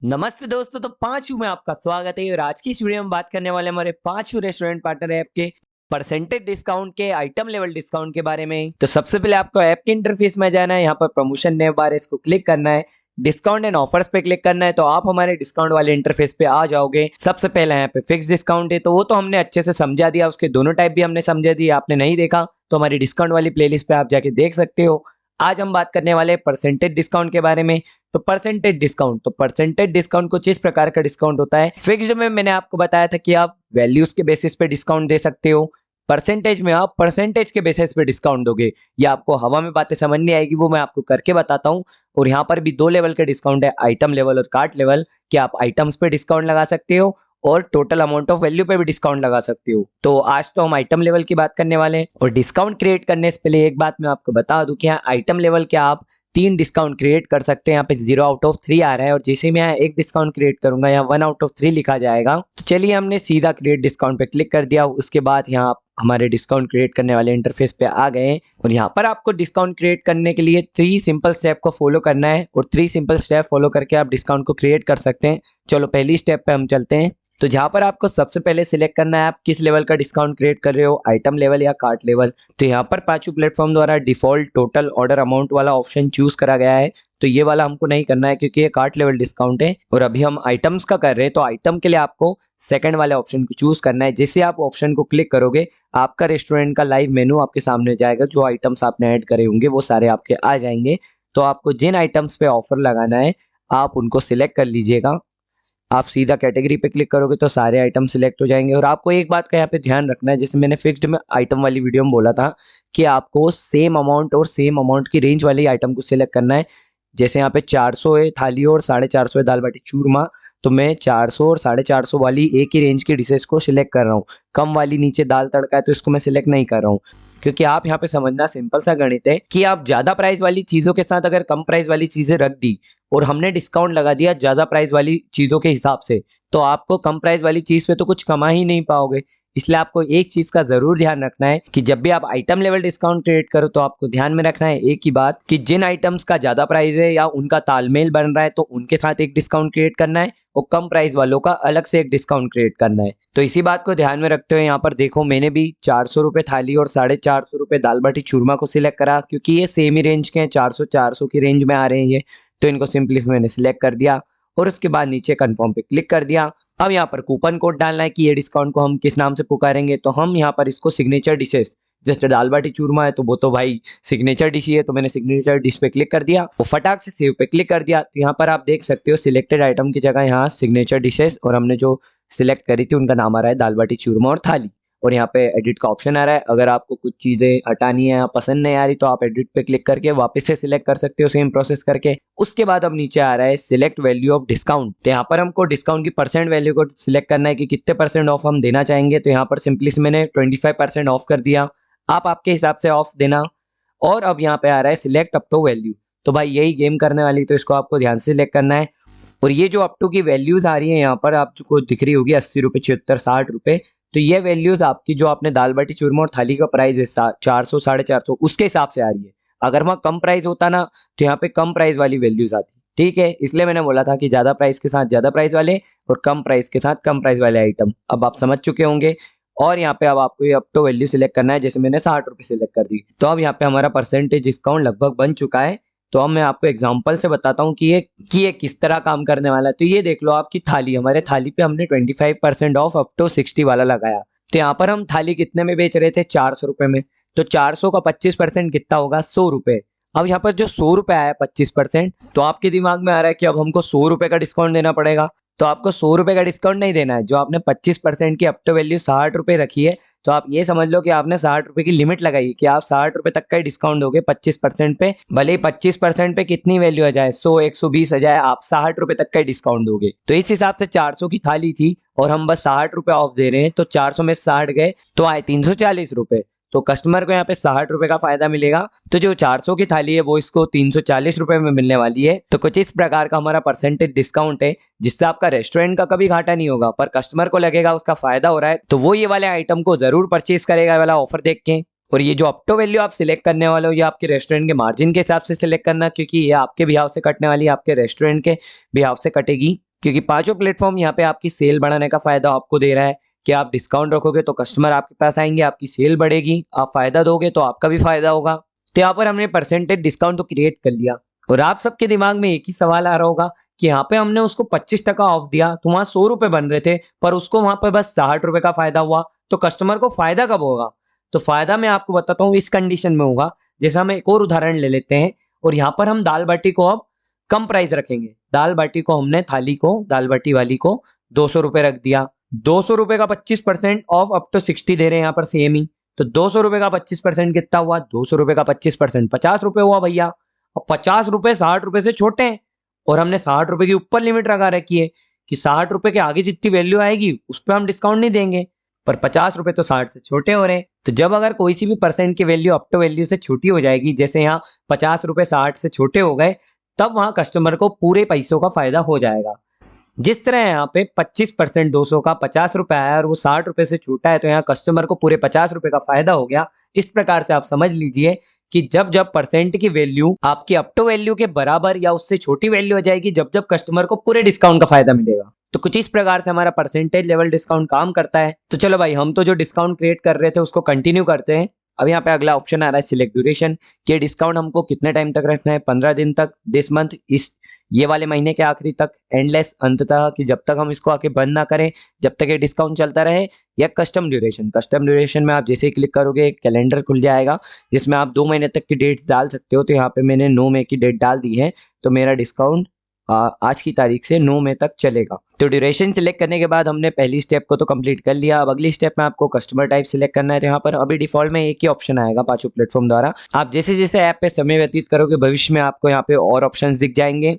नमस्ते दोस्तों, तो पांचों में आपका स्वागत है। और आज की इस वीडियो में बात करने वाले हमारे पांचों रेस्टोरेंट पार्टनर ऐप के परसेंटेज डिस्काउंट के आइटम लेवल डिस्काउंट के बारे में। तो सबसे पहले आपको ऐप के इंटरफेस में जाना है, यहाँ पर प्रमोशन नेम बार इसको क्लिक करना है, डिस्काउंट एंड ऑफर्स पे क्लिक करना है, तो आप हमारे डिस्काउंट वाले इंटरफेस पे आ जाओगे। सबसे पहले यहाँ पे फिक्स डिस्काउंट है, तो वो तो हमने अच्छे से समझा दिया, उसके दोनों टाइप भी हमने समझा दिया। आपने नहीं देखा तो हमारी डिस्काउंट वाली प्लेलिस्ट पे आप जाके देख सकते हो। आज हम बात करने वाले परसेंटेज डिस्काउंट के बारे में। तो परसेंटेज डिस्काउंट कुछ इस प्रकार का डिस्काउंट होता है। फिक्स्ड में मैंने आपको बताया था कि आप वैल्यूज के बेसिस पे डिस्काउंट दे सकते हो, परसेंटेज में आप परसेंटेज के बेसिस पे डिस्काउंट दोगे। या आपको हवा में बातें समझ नहीं आएगी, वो मैं आपको करके बताता हूँ। और यहाँ पर भी दो लेवल के डिस्काउंट है, आइटम लेवल और कार्ट लेवल। कि आप आइटम्स पे डिस्काउंट लगा सकते हो और टोटल अमाउंट ऑफ वैल्यू पे भी डिस्काउंट लगा सकते हो। तो आज तो हम आइटम लेवल की बात करने वाले हैं। और डिस्काउंट क्रिएट करने से पहले एक बात मैं आपको बता दूं कि यहाँ आइटम लेवल के आप 3 डिस्काउंट क्रिएट कर सकते हैं। यहाँ पे 0 आउट ऑफ 3 आ रहा है, और जैसे मैं यहाँ एक डिस्काउंट क्रिएट करूंगा यहाँ 1 आउट ऑफ 3 लिखा जाएगा। तो चलिए, हमने सीधा क्रिएट डिस्काउंट पे क्लिक कर दिया। उसके बाद यहाँ आप हमारे डिस्काउंट क्रिएट करने वाले इंटरफेस पे आ गए हैं। और यहाँ पर आपको डिस्काउंट क्रिएट करने के लिए 3 सिंपल स्टेप को फॉलो करना है, और 3 सिंपल स्टेप फॉलो करके आप डिस्काउंट को क्रिएट कर सकते हैं। चलो पहली स्टेप पे हम चलते हैं। तो जहां पर आपको सबसे पहले सिलेक्ट करना है आप किस लेवल का डिस्काउंट क्रिएट कर रहे हो, आइटम लेवल या कार्ट लेवल। तो यहाँ पर पांचों प्लेटफॉर्म द्वारा डिफॉल्ट टोटल ऑर्डर अमाउंट वाला ऑप्शन चूज करा गया है। तो ये वाला हमको नहीं करना है क्योंकि ये कार्ट लेवल डिस्काउंट है, और अभी हम आइटम्स का कर रहे हैं। तो आइटम के लिए आपको सेकंड वाले ऑप्शन को चूज करना है। जैसे आप ऑप्शन को क्लिक करोगे, आपका रेस्टोरेंट का लाइव मेनू आपके सामने हो जाएगा। जो आइटम्स आपने ऐड करे होंगे वो सारे आपके आ जाएंगे। तो आपको जिन आइटम्स पे ऑफर लगाना है आप उनको सिलेक्ट कर लीजिएगा। आप सीधा कैटेगरी पे क्लिक करोगे तो सारे आइटम सिलेक्ट हो जाएंगे। और आपको एक बात का यहाँ पे ध्यान रखना है, जैसे मैंने फिक्स्ड में आइटम वाली वीडियो में बोला था कि आपको सेम अमाउंट और सेम अमाउंट की रेंज वाले आइटम को सिलेक्ट करना है। जैसे यहाँ पे 400 है थाली और 450 है दाल बाटी चूरमा, तो मैं 400 और 450 वाली एक ही रेंज की डिशेस को सिलेक्ट कर रहा हूँ। कम वाली नीचे दाल तड़का है तो इसको मैं सिलेक्ट नहीं कर रहा हूँ, क्योंकि आप यहाँ पे समझना सिंपल सा गणित है कि आप ज्यादा प्राइस वाली चीजों के साथ अगर कम प्राइस वाली चीजें रख दी और हमने डिस्काउंट लगा दिया ज्यादा प्राइस वाली चीजों के हिसाब से, तो आपको कम प्राइस वाली चीज पे तो कुछ कमा ही नहीं पाओगे। इसलिए आपको एक चीज का जरूर ध्यान रखना है कि जब भी आप आइटम लेवल डिस्काउंट क्रिएट करो तो आपको ध्यान में रखना है एक ही बात, कि जिन आइटम्स का ज्यादा प्राइस है या उनका तालमेल बन रहा है तो उनके साथ एक डिस्काउंट क्रिएट करना है, और कम प्राइस वालों का अलग से एक डिस्काउंट क्रिएट करना है। तो इसी बात को ध्यान में रखते हुए यहाँ पर देखो, मैंने भी 400 रुपए थाली और 450 रुपए दाल बाटी चूरमा को सिलेक्ट करा, क्योंकि ये सेम ही रेंज के हैं, 400 की रेंज में आ रहे हैं ये। तो इनको सिंपली मैंने सिलेक्ट कर दिया और उसके बाद नीचे कंफर्म पे क्लिक कर दिया। अब यहाँ पर कूपन कोड डालना है कि ये डिस्काउंट को हम किस नाम से पुकारेंगे। तो हम यहाँ पर इसको सिग्नेचर डिशेस, जैसे दाल बाटी चूरमा है तो वो तो भाई सिग्नेचर डिश ही है, तो मैंने सिग्नेचर डिश पे क्लिक कर दिया और फटाक से सेव पे क्लिक कर दिया। तो यहाँ पर आप देख सकते हो सिलेक्टेड आइटम की जगह यहाँ सिग्नेचर डिशेस, और हमने जो सिलेक्ट करी थी उनका नाम आ रहा है दाल बाटी चूरमा और थाली। और यहाँ पे एडिट का ऑप्शन आ रहा है, अगर आपको कुछ चीजें हटानी है या पसंद नहीं आ रही तो आप एडिट पे क्लिक करके वापस से सिलेक्ट कर सकते हो, सेम प्रोसेस करके। उसके बाद अब नीचे आ रहा है सिलेक्ट वैल्यू ऑफ डिस्काउंट। तो यहाँ पर हमको डिस्काउंट की परसेंट वैल्यू को सिलेक्ट करना है कि कितने परसेंट ऑफ हम देना चाहेंगे। तो यहाँ पर सिंपली से मैंने 25% ऑफ कर दिया, आप आपके हिसाब से ऑफ देना। और अब यहाँ पे आ रहा है सिलेक्ट अप टू वैल्यू। तो भाई यही गेम करने वाली, तो इसको आपको ध्यान से सिलेक्ट करना है। और ये जो अप टू की वैल्यूज आ रही है यहाँ पर आपको दिख रही होगी 80 रुपये, 76, 60 रुपये। तो ये वैल्यूज आपकी जो आपने दाल बाटी चूरमा और थाली का प्राइस है 400, 450, उसके हिसाब से आ रही है। अगर वहाँ कम प्राइस होता ना तो यहाँ पे कम प्राइस वाली वैल्यूज आती। ठीक है, इसलिए मैंने बोला था कि ज्यादा प्राइस के साथ ज्यादा प्राइस वाले और कम प्राइस के साथ कम प्राइस वाले आइटम। अब आप समझ चुके होंगे। और यहाँ पे अब आपको ये अप टू वैल्यू सिलेक्ट करना है, जैसे मैंने 60 रुपये सिलेक्ट कर दी। तो अब यहाँ पे हमारा परसेंटेज डिस्काउंट लगभग बन चुका है। तो अब मैं आपको एग्जांपल से बताता हूँ कि ये किस तरह काम करने वाला है। तो ये देख लो, आपकी थाली, हमारे थाली पे हमने 25% ऑफ अप टू 60 वाला लगाया। तो यहाँ पर हम थाली कितने में बेच रहे थे, 400 रुपए में। तो 400 का 25% कितना होगा, 100 रुपए। अब यहाँ पर जो 100 रुपए आया 25%, तो आपके दिमाग में आ रहा है कि अब हमको 100 रुपए का डिस्काउंट देना पड़ेगा। तो आपको 100 रुपए का डिस्काउंट नहीं देना है। जो आपने 25% की अप टू वैल्यू 60 रुपए रखी है, तो आप ये समझ लो कि आपने 60 रुपए की लिमिट लगाई कि आप 60 रुपए तक का ही डिस्काउंट दोगे 25% पे। भले ही 25% पे कितनी वैल्यू आ जाए, 100, 120 आ जाए, आप 60 रुपए तक का ही डिस्काउंट दोगे। तो इस हिसाब से 400 की थाली थी और हम बस 60 रुपए ऑफ दे रहे हैं, तो 400 में 60 गए तो आए 340 रुपए। तो कस्टमर को यहाँ पे 60 रुपए का फायदा मिलेगा। तो जो 400 की थाली है वो इसको 340 रुपए में मिलने वाली है। तो कुछ इस प्रकार का हमारा परसेंटेज डिस्काउंट है, जिससे आपका रेस्टोरेंट का कभी घाटा नहीं होगा, पर कस्टमर को लगेगा उसका फायदा हो रहा है, तो वो ये वाले आइटम को जरूर परचेज करेगा वाला ऑफर देख के। और ये जो अप टू वैल्यू आप सिलेक्ट करने वाले हो, ये आपके रेस्टोरेंट के मार्जिन के हिसाब से सिलेक्ट करना, क्योंकि ये आपके बिहाव से कटने वाली है, आपके रेस्टोरेंट के बिहाव से कटेगी। क्योंकि पांचों प्लेटफॉर्म यहाँ पे आपकी सेल बढ़ाने का फायदा आपको दे रहा है कि आप डिस्काउंट रखोगे तो कस्टमर आपके पास आएंगे, आपकी सेल बढ़ेगी, आप फायदा दोगे तो आपका भी फायदा होगा। तो यहाँ पर हमने परसेंटेज डिस्काउंट तो क्रिएट कर लिया और आप सबके दिमाग में एक ही सवाल आ रहा होगा कि यहाँ पे हमने उसको 25% ऑफ दिया तो वहां 100 रुपए बन रहे थे, पर उसको वहां पे बस 60 रुपए का फायदा हुआ, तो कस्टमर को फायदा कब होगा? तो फायदा मैं आपको बताता हूँ इस कंडीशन में होगा। जैसे हम एक और उदाहरण ले लेते हैं और यहाँ पर हम दाल बाटी को अब कम प्राइस रखेंगे। दाल बाटी को हमने थाली को, दाल बाटी वाली को 200 रुपए रख दिया। 200 रुपए का 25% ऑफ अप टू 60 दे रहे हैं यहाँ पर सेम ही। तो 200 रुपए का 25% कितना हुआ? 200 रुपए का 25% 50 रुपए हुआ भैया। अब 50 रुपए 60 रुपए से छोटे हैं और हमने 60 रुपए की ऊपर लिमिट लगा रखी है कि 60 रुपए के आगे जितनी वैल्यू आएगी उस पर हम डिस्काउंट नहीं देंगे, पर 50 रुपए तो 60 से छोटे हो रहे हैं। तो जब अगर कोई सी भी परसेंट की वैल्यू अप टू वैल्यू से छोटी हो जाएगी, जैसे यहाँ 50 रुपए 60 से छोटे हो गए, तब वहां कस्टमर को पूरे पैसों का फायदा हो जाएगा। जिस तरह यहाँ पे 25% 200 का 50 रुपए आया और वो 60 रुपए से छोटा है, तो यहाँ कस्टमर को पूरे 50 रुपए का फायदा हो गया। इस प्रकार से आप समझ लीजिए कि जब जब परसेंट की वैल्यू आपकी अप टू वैल्यू के बराबर या उससे छोटी वैल्यू हो जाएगी, जब जब कस्टमर को पूरे डिस्काउंट का फायदा मिलेगा। तो कुछ इस प्रकार से हमारा परसेंटेज लेवल डिस्काउंट काम करता है। तो चलो भाई, हम तो जो डिस्काउंट क्रिएट कर रहे थे उसको कंटिन्यू करते हैं। अब यहाँ पे अगला ऑप्शन आ रहा है सिलेक्ट ड्यूरेशन, कि डिस्काउंट हमको कितने टाइम तक रखना है, 15 दिन तक, दिस मंथ, इस ये वाले महीने के आखिरी तक, एंडलेस अंततः, कि जब तक हम इसको आके बंद ना करें, जब तक ये डिस्काउंट चलता रहे, या कस्टम ड्यूरेशन। कस्टम ड्यूरेशन में आप जैसे ही क्लिक करोगे एक कैलेंडर खुल जाएगा जिसमें आप 2 महीने तक की डेट्स डाल सकते हो। तो यहाँ पे मैंने 9 मई की डेट डाल दी है, तो मेरा डिस्काउंट आज की तारीख से 9 मई तक चलेगा। तो ड्यूरेशन सिलेक्ट करने के बाद हमने पहली स्टेप को तो कंप्लीट कर लिया। अब अगली स्टेप में आपको कस्टमर टाइप सिलेक्ट करना है। तो यहाँ पर अभी डिफॉल्ट में एक ही ऑप्शन आएगा पांचों प्लेटफॉर्म द्वारा। आप जैसे जैसे ऐप पे समय व्यतीत करोगे भविष्य में आपको यहाँ पे और ऑप्शंस दिख जाएंगे।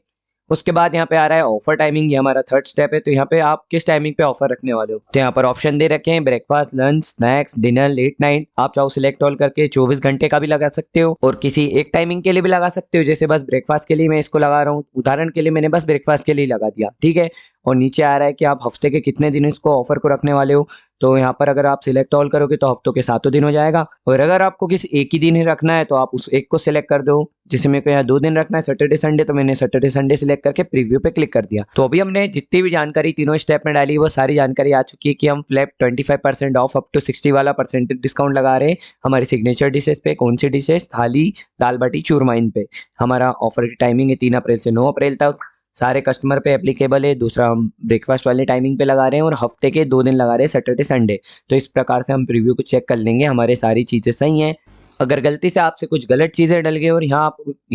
उसके बाद यहाँ पे आ रहा है ऑफर टाइमिंग, ये हमारा थर्ड स्टेप है। तो यहाँ पे आप किस टाइमिंग पे ऑफर रखने वाले हो, तो यहाँ पर ऑप्शन दे रखे हैं breakfast, lunch, snacks, dinner, late night. आप चाहो सिलेक्ट ऑल करके 24 घंटे का भी लगा सकते हो और किसी एक टाइमिंग के लिए भी लगा सकते हो। जैसे बस ब्रेकफास्ट के लिए मैं इसको लगा रहा हूँ, उदाहरण के लिए मैंने बस ब्रेकफास्ट के लिए लगा दिया, ठीक है। और नीचे आ रहा है कि आप हफ्ते के कितने दिन इसको ऑफर को रखने वाले हो। तो यहाँ पर अगर आप सिलेक्ट ऑल करोगे तो हफ्तों के 7 दिन हो जाएगा, और अगर आपको किसी एक ही दिन ही रखना है तो आप उस एक को सिलेक्ट कर दो। जैसे मेरे को यहाँ 2 दिन रखना है, सैटरडे संडे, तो मैंने सैटरडे संडे सिलेक्ट करके प्रीव्यू पे क्लिक कर दिया। तो अभी हमने जितनी भी जानकारी तीनों स्टेप में डाली वो सारी जानकारी आ चुकी है कि हम फ्लैट 25% ऑफ अप टू 60 वाला परसेंटेज डिस्काउंट लगा रहे हैं हमारी सिग्नेचर डिशेज पे। कौन सी डिशेज? थाली, दाल बाटी, चूरमा, इन पे। हमारा ऑफर की टाइमिंग है 3 अप्रैल से 9 अप्रैल तक, सारे कस्टमर पे एप्लीकेबल है। दूसरा, हम ब्रेकफास्ट वाले टाइमिंग पे लगा रहे हैं और हफ्ते के 2 दिन लगा रहे हैं, सैटरडे संडे। तो इस प्रकार से हम प्रीव्यू को चेक कर लेंगे हमारे सारी चीज़ें सही हैं। अगर गलती से आपसे कुछ गलत चीज़ें डल गई और यहाँ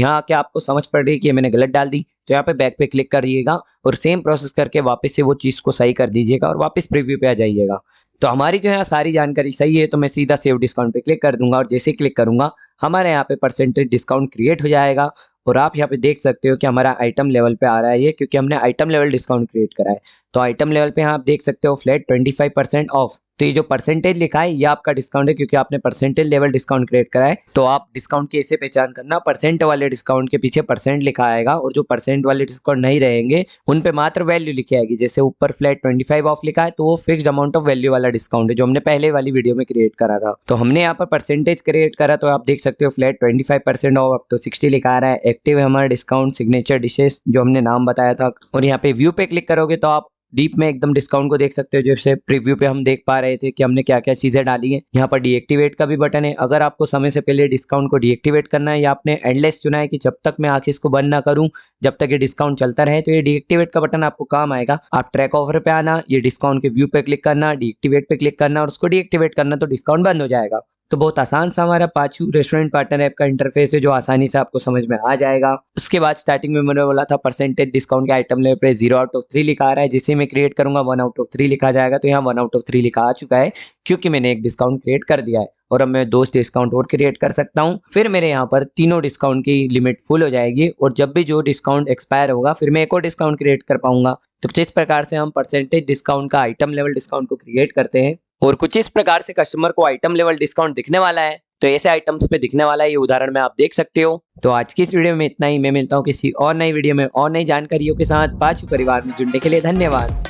आके आपको समझ पड़ रही है कि मैंने गलत डाल दी, तो यहाँ पे बैक पे क्लिक करिएगा और सेम प्रोसेस करके वापस से वो चीज़ को सही कर दीजिएगा और वापस प्रीव्यू पे आ जाइएगा। तो हमारी जो है सारी जानकारी सही है, तो मैं सीधा सेव डिस्काउंट पे क्लिक कर दूंगा और जैसे ही क्लिक करूंगा हमारे यहाँ पे परसेंटेज डिस्काउंट क्रिएट हो जाएगा। और आप यहाँ पे देख सकते हो कि हमारा आइटम लेवल पे आ रहा है ये, क्योंकि हमने आइटम लेवल डिस्काउंट क्रिएट करा है। तो आइटम लेवल पे यहाँ आप देख सकते हो फ्लैट 25% ऑफ। तो ये जो परसेंटेज लिखा है ये आपका डिस्काउंट है, क्योंकि आपने परसेंटेज लेवल डिस्काउंट क्रिएट करा है। तो आप डिस्काउंट की ऐसे पहचान करना, परसेंट वाले डिस्काउंट के पीछे परसेंट लिखा आएगा और जो परसेंट वाले डिस्काउंट नहीं रहेंगे उन पे मात्र वैल्यू लिखी आएगी। जैसे ऊपर फ्लैट 25 ऑफ लिखा है तो वो फिक्स्ड अमाउंट ऑफ वैल्यू वाला डिस्काउंट है जो हमने पहले वाली वीडियो में क्रिएट करा था। तो हमने यहाँ पर परसेंटेज क्रिएट करा, तो आप देख सकते हो फ्लैट 25% ऑफ अप टू 60 लिखा आ रहा है। एक्टिव है हमारा डिस्काउंट सिग्नेचर डिशेस जो हमने नाम बताया था। और यहाँ पे व्यू पे क्लिक करोगे तो आप डीप में एकदम डिस्काउंट को देख सकते हो। जैसे प्रीव्यू पे हम देख पा रहे थे कि हमने क्या क्या चीजें डाली है। यहाँ पर डीएक्टिवेट का भी बटन है। अगर आपको समय से पहले डिस्काउंट को डीएक्टिवेट करना है या आपने एंडलेस चुना है कि जब तक मैं आखिर इसको बंद ना करूं जब तक ये डिस्काउंट चलता रहे, तो ये डीएक्टिवेट का बटन आपको काम आएगा। आप ट्रैक ऑफर पे आना, ये डिस्काउंट के व्यू पे क्लिक करना, डीएक्टिवेट पे क्लिक करना और उसको डीएक्टिवेट करना, तो डिस्काउंट बंद हो जाएगा। तो बहुत आसान सा हमारा पांचू रेस्टोरेंट पार्टनर ऐप का इंटरफेस है जो आसानी से आपको समझ में आ जाएगा। उसके बाद स्टार्टिंग में मैंने बोला था परसेंटेज डिस्काउंट के आइटम लेवल पे 0 आउट ऑफ 3 लिखा आ रहा है। जिसे मैं क्रिएट करूंगा 1 आउट ऑफ 3 लिखा जाएगा। तो यहाँ 1 आउट ऑफ 3 लिखा आ चुका है क्योंकि मैंने एक डिस्काउंट क्रिएट कर दिया है और अब मैं 2 डिस्काउंट और क्रिएट कर सकता हूँ। फिर मेरे यहाँ पर तीनों डिस्काउंट की लिमिट फुल हो जाएगी और जब भी जो डिस्काउंट एक्सपायर होगा फिर मैं एक और डिस्काउंट क्रिएट कर पाऊंगा। तो जिस प्रकार से हम परसेंटेज डिस्काउंट का आइटम लेवल डिस्काउंट को क्रिएट करते हैं और कुछ इस प्रकार से कस्टमर को आइटम लेवल डिस्काउंट दिखने वाला है, तो ऐसे आइटम्स पे दिखने वाला है ये उदाहरण में आप देख सकते हो। तो आज की इस वीडियो में इतना ही। मैं मिलता हूँ किसी और नई वीडियो में और नई जानकारियों के साथ। पांचू परिवार में जुड़ने के लिए धन्यवाद।